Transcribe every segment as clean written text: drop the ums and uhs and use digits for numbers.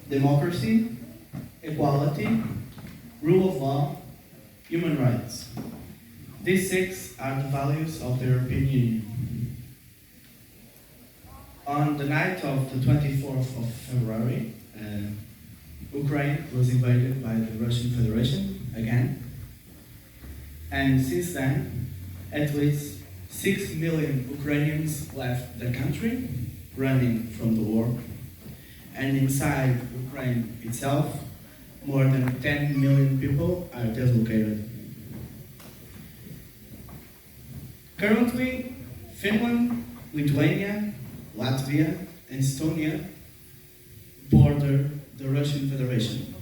democracy, equality, rule of law, human rights. These six are the values of the European Union. On the night of the 24th of February, Ukraine was invaded by the Russian Federation again. And since then, at least 6 million Ukrainians left the country, running from the war. And inside Ukraine itself, more than 10 million people are dislocated. Currently, Finland, Lithuania, Latvia, and Estonia border the Russian Federation.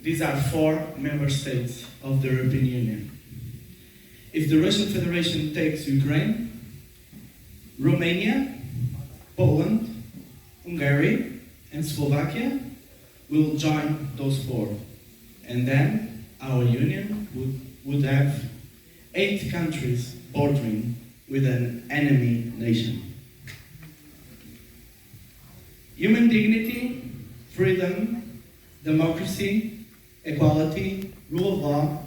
These are 4 member states of the European Union. If the Russian Federation takes Ukraine, Romania, Poland, Hungary, and Slovakia will join those 4. And then our union would have 8 countries bordering with an enemy nation. Human dignity, freedom, democracy, equality, rule of law,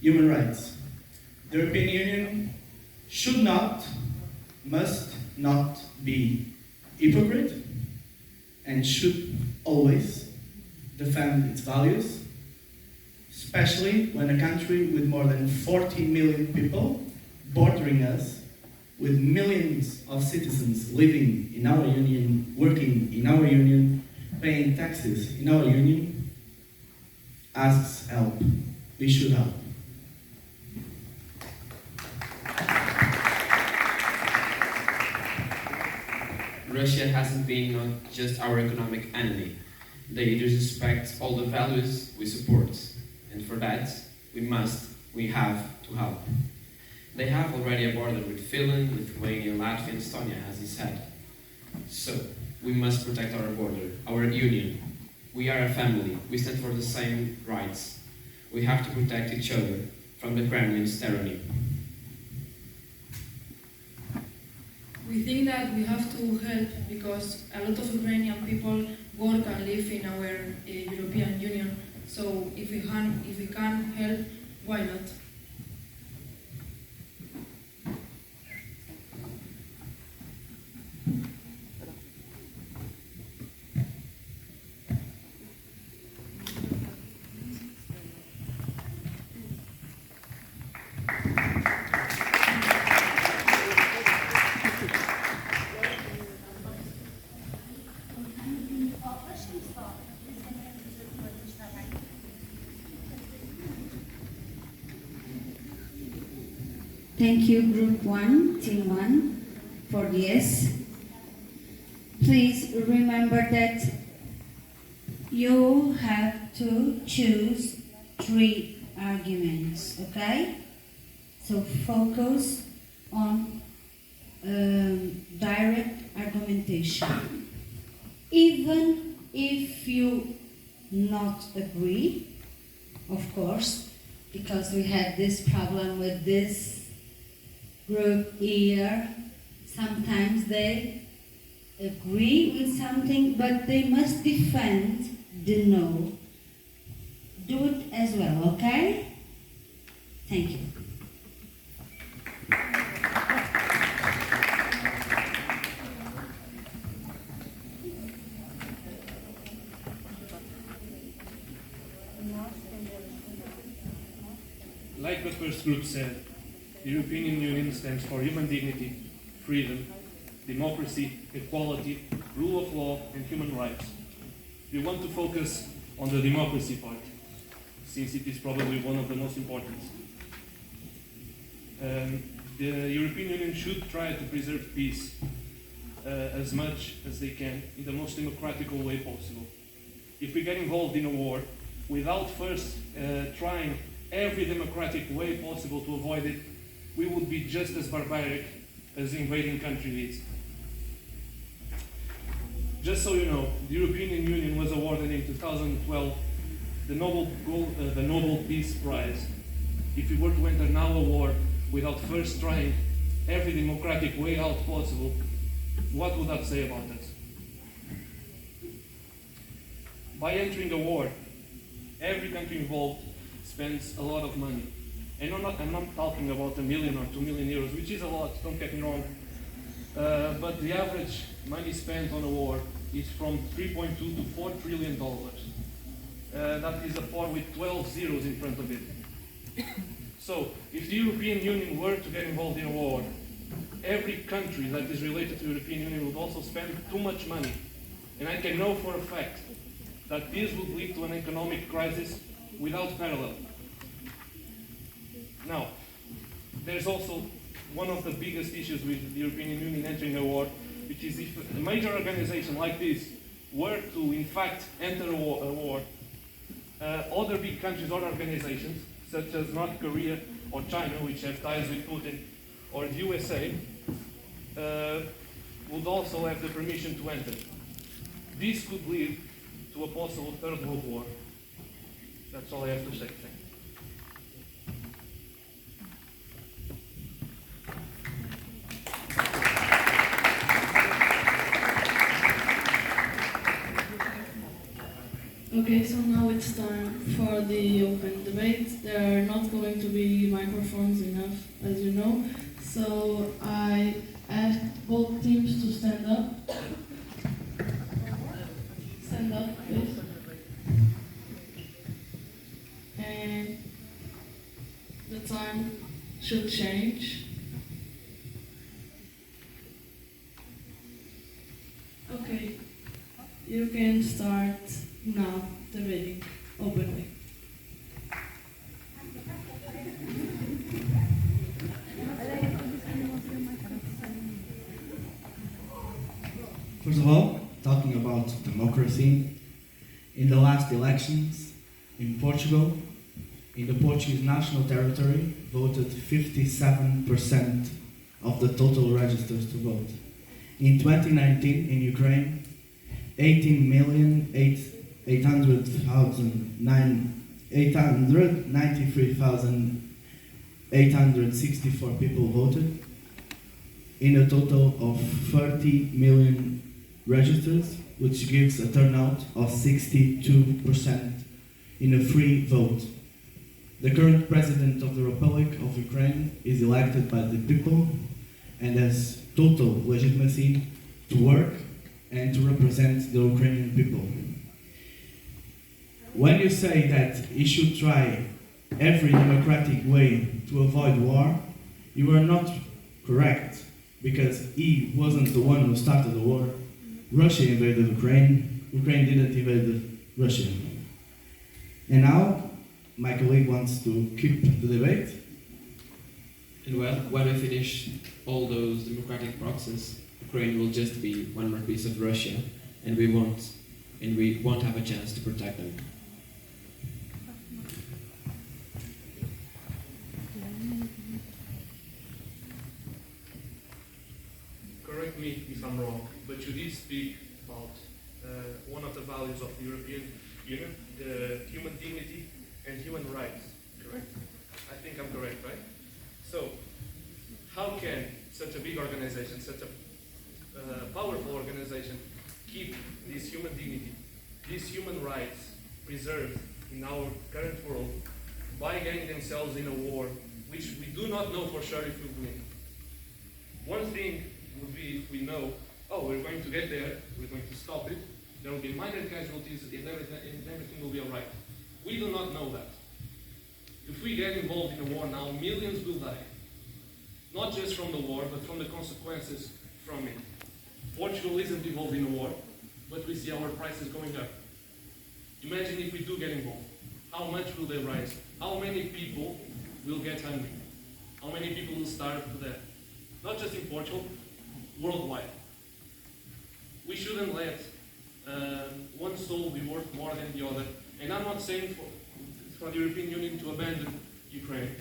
human rights. The European Union should not, must not be hypocrite and should always defend its values, especially when a country with more than 40 million people bordering us, with millions of citizens living in our union, working in our union, paying taxes in our union, asks help. We should help. Russia hasn't been not just our economic enemy. They disrespect all the values we support. And for that, we have to help. They have already a border with Finland, Lithuania, Latvia, and Estonia, as he said. So, we must protect our border, our union. We are a family. We stand for the same rights. We have to protect each other from the Kremlin's tyranny. We think that we have to help because a lot of Ukrainian people work and live in our European Union. So if we can help, why not? Thank you, Group 1, Team 1, for the yes. Please remember that you have to choose 3 arguments, okay? So focus on direct argumentation. Even if you not agree, of course, because we had this problem with this group here, sometimes they agree with something, but they must defend the no. Do it as well, okay? Thank you. Like the first group said, the European Union stands for human dignity, freedom, democracy, equality, rule of law, and human rights. We want to focus on the democracy part, since it is probably one of the most important. The European Union should try to preserve peace as much as they can in the most democratic way possible. If we get involved in a war without first trying every democratic way possible to avoid it, we would be just as barbaric as the invading country is. Just so you know, the European Union was awarded in 2012 the Nobel Peace Prize. If we were to enter now a war without first trying every democratic way out possible, what would that say about us? By entering a war, every country involved spends a lot of money. And I'm not talking about $1 million or €2 million, which is a lot, don't get me wrong. But the average money spent on a war is from 3.2 to $4 trillion. That is a 4 with 12 zeros in front of it. So, if the European Union were to get involved in a war, every country that is related to the European Union would also spend too much money. And I can know for a fact that this would lead to an economic crisis without parallel. Now, there's also one of the biggest issues with the European Union entering a war, which is if a major organization like this were to, in fact, enter a war, other big countries or organizations, such as North Korea or China, which have ties with Putin, or the USA, would also have the permission to enter. This could lead to a possible Third World War. That's all I have to say. Thank you. Okay, so now it's time for the open debate. There are not going to be microphones enough, as you know. So I ask both teams to stand up. Stand up, please. And the time should change. Okay, you can start now debating openly. First of all, talking about democracy, in the last elections in Portugal, in the Portuguese national territory, voted 57% of the total registers to vote. In 2019, in Ukraine, 893,864 people voted, in a total of 30 million registers, which gives a turnout of 62% in a free vote. The current president of the Republic of Ukraine is elected by the people and has total legitimacy to work and to represent the Ukrainian people. When you say that he should try every democratic way to avoid war, you are not correct, because he wasn't the one who started the war. Russia invaded Ukraine, Ukraine didn't invade Russia. And now, my colleague wants to keep the debate. And well, when we finish all those democratic processes, Ukraine will just be one more piece of Russia, and we won't have a chance to protect them. Correct me if I'm wrong, but you did speak about one of the values of the European Union, the human dignity and human rights, correct? I think I'm correct, right? So, how can such a big organization, such a powerful organization, keep this human dignity, these human rights preserved in our current world by getting themselves in a war which we do not know for sure if we win? One thing would be if we know, oh, we're going to get there, we're going to stop it, there will be minor casualties and everything will be alright. We do not know that. If we get involved in a war now, millions will die. Not just from the war, but from the consequences from it. Portugal isn't involved in a war, but we see our prices going up. Imagine if we do get involved. How much will they rise? How many people will get hungry? How many people will starve to death? Not just in Portugal, worldwide. We shouldn't let one soul be worth more than the other. And I'm not saying for the European Union to abandon Ukraine,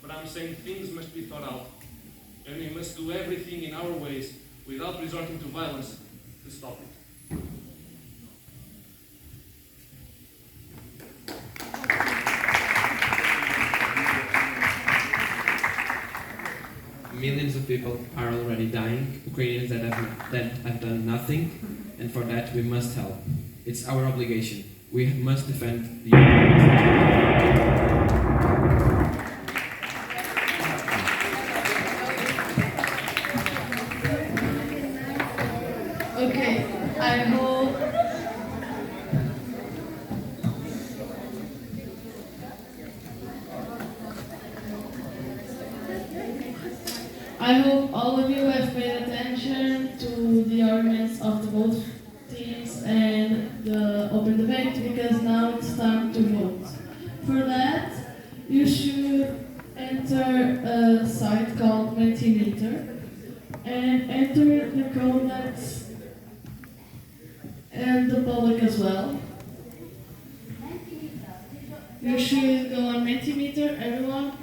but I'm saying things must be thought out. And we must do everything in our ways without resorting to violence to stop it. Millions of people are already dying, Ukrainians that have done nothing, and for that we must help. It's our obligation. We must defend the human rights. Okay, I hope all of you have paid attention to the arguments of the both teams and the open debate, because now it's time to vote. For that, you should enter a site called Mentimeter and enter the code that's and the public as well. You should go on Mentimeter, everyone,